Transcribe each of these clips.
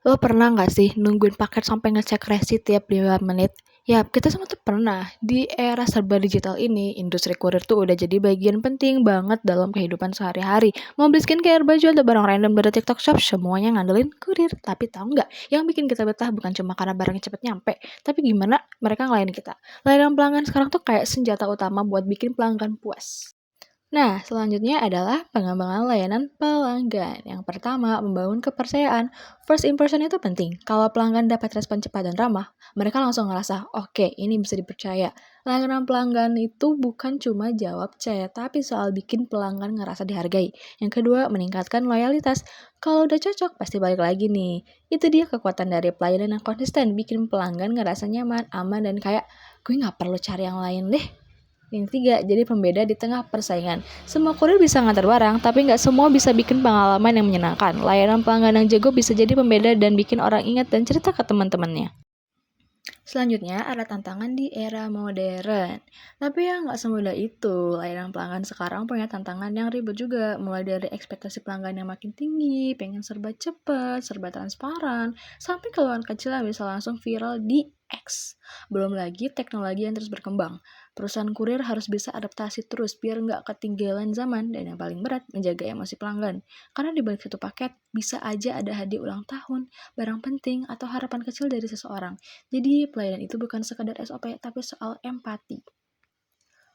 Lo pernah nggak sih nungguin paket sampai ngecek resi tiap 5 menit? Yap, kita semua tuh pernah. Di era serba digital ini, industri kurir tuh udah jadi bagian penting banget dalam kehidupan sehari-hari. Mau beli skincare, baju, atau barang random dari TikTok Shop, semuanya ngandelin kurir. Tapi tahu nggak, yang bikin kita betah bukan cuma karena barangnya cepet nyampe, tapi gimana mereka ngelayanin kita. Layanan pelanggan sekarang tuh kayak senjata utama buat bikin pelanggan puas. Nah, selanjutnya adalah pengembangan layanan pelanggan. Yang pertama, membangun kepercayaan. First impression itu penting. Kalau pelanggan dapat respon cepat dan ramah, mereka langsung ngerasa, oke, ini bisa dipercaya. Layanan pelanggan itu bukan cuma jawab chat, tapi soal bikin pelanggan ngerasa dihargai. Yang kedua, meningkatkan loyalitas. Kalau udah cocok, pasti balik lagi nih. Itu dia kekuatan dari pelayanan yang konsisten, bikin pelanggan ngerasa nyaman, aman, dan kayak, gue nggak perlu cari yang lain deh. Yang ketiga, jadi pembeda di tengah persaingan. Semua kurir bisa ngantar barang, tapi nggak semua bisa bikin pengalaman yang menyenangkan. Layanan pelanggan yang jago bisa jadi pembeda dan bikin orang ingat dan cerita ke teman-temannya. Selanjutnya, ada tantangan di era modern. Tapi ya nggak semudah itu. Layanan pelanggan sekarang punya tantangan yang ribet juga. Mulai dari ekspektasi pelanggan yang makin tinggi, pengen serba cepat, serba transparan, sampai keluhan kecil yang bisa langsung viral di X. Belum lagi teknologi yang terus berkembang. Perusahaan kurir harus bisa adaptasi terus biar nggak ketinggalan zaman. Dan yang paling berat, menjaga emosi pelanggan. Karena di balik satu paket, bisa aja ada hadiah ulang tahun, barang penting, atau harapan kecil dari seseorang. Jadi pelayanan itu bukan sekadar SOP, tapi soal empati.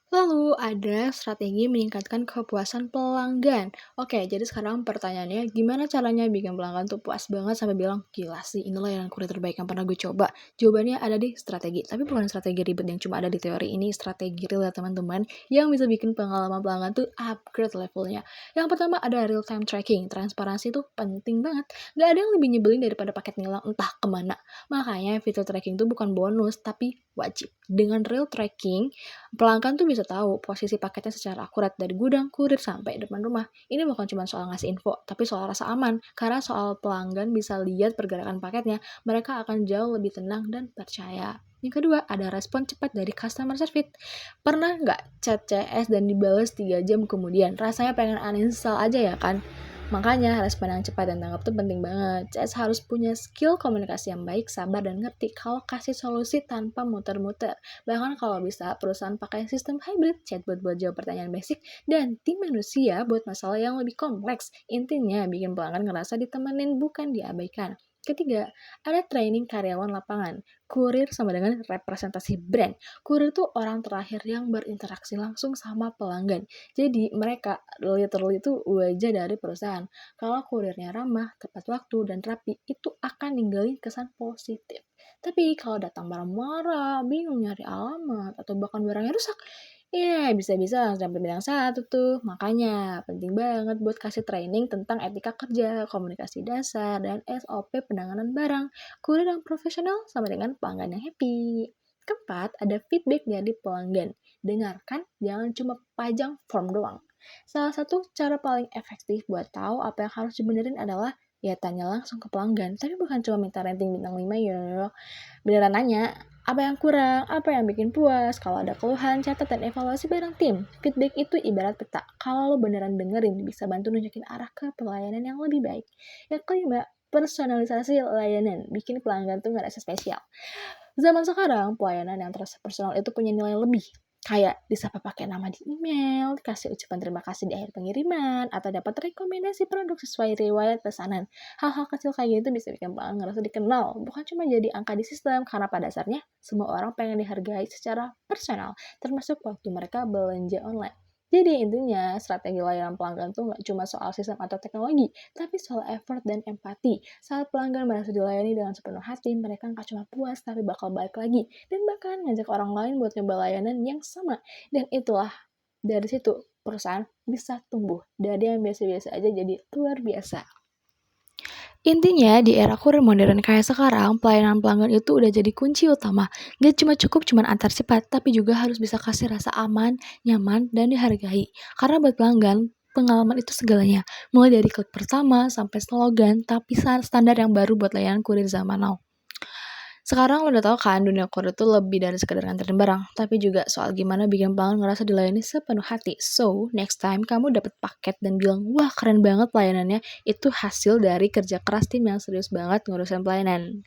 Lalu ada strategi meningkatkan kepuasan pelanggan. Oke, jadi sekarang pertanyaannya, gimana caranya bikin pelanggan tuh puas banget sampai bilang, gila sih, inilah yang kurir terbaik yang pernah gue coba. Jawabannya ada di strategi, tapi bukan strategi ribet yang cuma ada di teori ini, strategi real ya teman-teman, yang bisa bikin pengalaman pelanggan tuh upgrade levelnya. Yang pertama ada real time tracking, transparansi tuh penting banget. Gak ada yang lebih nyebelin daripada paket ngilang entah kemana. Makanya fitur tracking tuh bukan bonus, tapi wajib. Dengan real tracking, pelanggan tuh bisa tahu posisi paketnya secara akurat dari gudang, kurir, sampai depan rumah. Ini bukan cuma soal ngasih info, tapi soal rasa aman. Karena soal pelanggan bisa lihat pergerakan paketnya, mereka akan jauh lebih tenang dan percaya. Yang kedua, ada respon cepat dari customer service. Pernah nggak chat CS dan dibalas 3 jam kemudian? Rasanya pengen uninstall aja ya kan? Makanya respon yang cepat dan tanggap tuh penting banget. CS harus punya skill komunikasi yang baik, sabar, dan ngerti kalau kasih solusi tanpa muter-muter. Bahkan kalau bisa, perusahaan pakai sistem hybrid, chatbot buat jawab pertanyaan basic, dan tim manusia buat masalah yang lebih kompleks. Intinya, bikin pelanggan ngerasa ditemenin, bukan diabaikan. Ketiga, ada training karyawan lapangan. Kurir sama dengan representasi brand. Kurir tuh orang terakhir yang berinteraksi langsung sama pelanggan. Jadi mereka literally itu wajah dari perusahaan. Kalau kurirnya ramah, tepat waktu, dan rapi, itu akan ninggalin kesan positif. Tapi kalau datang marah-marah, bingung nyari alamat, atau bahkan barangnya rusak, ya bisa-bisa sampai bintang satu tuh. Makanya penting banget buat kasih training tentang etika kerja, komunikasi dasar, dan SOP penanganan barang. Kurir yang profesional sama dengan pelanggan yang happy. Keempat, ada feedback dari pelanggan. Dengarkan, jangan cuma pajang form doang. Salah satu cara paling efektif buat tahu apa yang harus dibenerin adalah ya tanya langsung ke pelanggan. Tapi bukan cuma minta rating bintang 5 ya. Beneran nanya, apa yang kurang, apa yang bikin puas, kalau ada keluhan, catat dan evaluasi bareng tim. Feedback itu ibarat peta. Kalau lo beneran dengerin, bisa bantu nunjukin arah ke pelayanan yang lebih baik. Yang kelima, personalisasi layanan. Bikin pelanggan tuh ngerasa spesial. Zaman sekarang, pelayanan yang terasa personal itu punya nilai lebih. Kayak disapa pakai nama di email, kasih ucapan terima kasih di akhir pengiriman, atau dapat rekomendasi produk sesuai riwayat pesanan. Hal-hal kecil kayak gitu bisa bikin pelanggan ngerasa dikenal, bukan cuma jadi angka di sistem, karena pada dasarnya semua orang pengen dihargai secara personal, termasuk waktu mereka belanja online. Jadi intinya, strategi layanan pelanggan tuh nggak cuma soal sistem atau teknologi, tapi soal effort dan empati. Saat pelanggan merasa dilayani dengan sepenuh hati, mereka nggak cuma puas, tapi bakal balik lagi. Dan bahkan ngajak orang lain buat nyoba layanan yang sama. Dan itulah, dari situ, perusahaan bisa tumbuh. Dari yang biasa-biasa aja jadi luar biasa. Intinya, di era kurir modern kayak sekarang, pelayanan pelanggan itu udah jadi kunci utama. Gak cuma antar cepat, tapi juga harus bisa kasih rasa aman, nyaman, dan dihargai. Karena buat pelanggan, pengalaman itu segalanya. Mulai dari klik pertama sampai slogan, tapi standar yang baru buat layanan kurir zaman now. Sekarang lo udah tahu kan dunia kurir itu lebih dari sekedar nganterin barang, tapi juga soal gimana bikin pelanggan ngerasa dilayani sepenuh hati. So, next time kamu dapat paket dan bilang, wah keren banget pelayanannya, itu hasil dari kerja keras tim yang serius banget ngurusin pelayanan.